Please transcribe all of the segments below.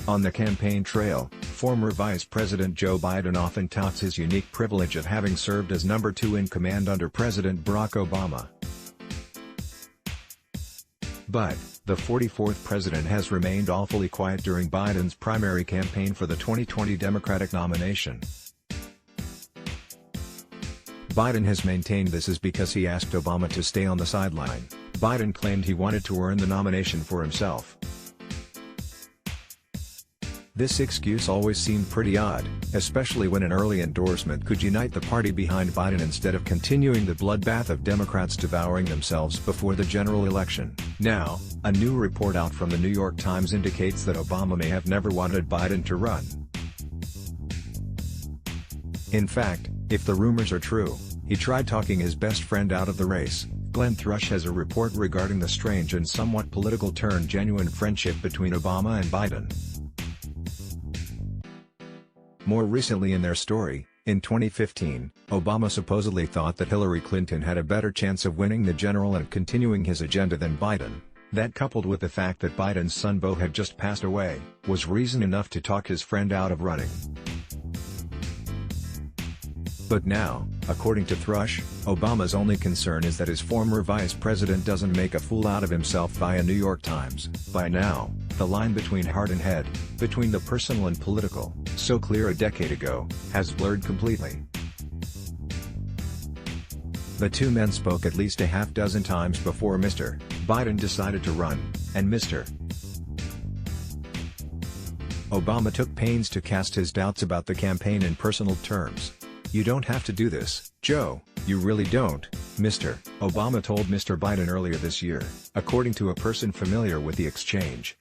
On the campaign trail, former Vice President Joe Biden often touts his unique privilege of having served as number 2 in command under President Barack Obama. But, the 44th president has remained awfully quiet during Biden's primary campaign for the 2020 Democratic nomination. Biden has maintained this is because he asked Obama to stay on the sideline. Biden claimed he wanted to earn the nomination for himself. This excuse always seemed pretty odd, especially when an early endorsement could unite the party behind Biden instead of continuing the bloodbath of Democrats devouring themselves before the general election. Now, a new report out from the New York Times indicates that Obama may have never wanted Biden to run. In fact, if the rumors are true, he tried talking his best friend out of the race. Glenn Thrush has a report regarding the strange and somewhat political turn genuine friendship between Obama and Biden. More recently in their story, in 2015, Obama supposedly thought that Hillary Clinton had a better chance of winning the general and continuing his agenda than Biden. That, coupled with the fact that Biden's son Beau had just passed away, was reason enough to talk his friend out of running. But now, according to Thrush, Obama's only concern is that his former vice president doesn't make a fool out of himself via New York Times. By now, the line between heart and head, between the personal and political, so clear a decade ago, has blurred completely. The two men spoke at least a half dozen times before Mr. Biden decided to run, and Mr. Obama took pains to cast his doubts about the campaign in personal terms. "You don't have to do this, Joe, you really don't," Mr. Obama told Mr. Biden earlier this year, according to a person familiar with the exchange.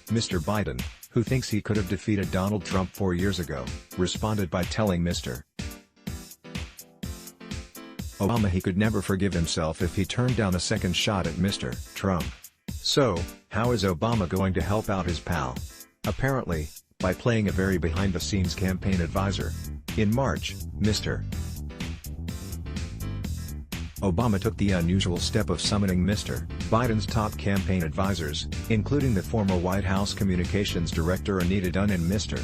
Mr. Biden, who thinks he could have defeated Donald Trump 4 years ago, responded by telling Mr. Obama he could never forgive himself if he turned down a second shot at Mr. Trump. So, how is Obama going to help out his pal? Apparently, by playing a very behind-the-scenes campaign advisor. In March, Mr. Obama took the unusual step of summoning Mr. Biden's top campaign advisors, including the former White House Communications Director Anita Dunn and Mr.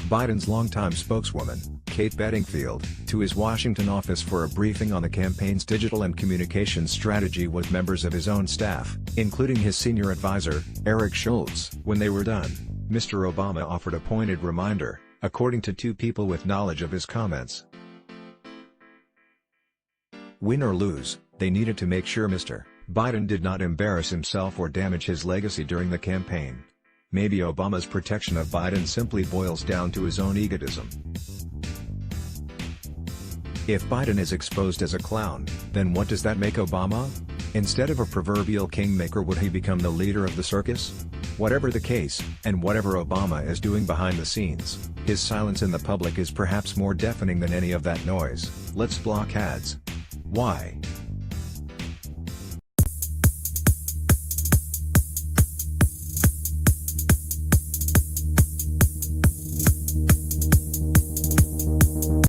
Biden's longtime spokeswoman, Kate Bedingfield, to his Washington office for a briefing on the campaign's digital and communications strategy with members of his own staff, including his senior advisor, Eric Schultz. When they were done, Mr. Obama offered a pointed reminder, according to two people with knowledge of his comments. Win or lose, they needed to make sure Mr. Biden did not embarrass himself or damage his legacy during the campaign. Maybe Obama's protection of Biden simply boils down to his own egotism. If Biden is exposed as a clown, then what does that make Obama? Instead of a proverbial kingmaker, would he become the leader of the circus? Whatever the case, and whatever Obama is doing behind the scenes, his silence in the public is perhaps more deafening than any of that noise. Let's block ads. Why?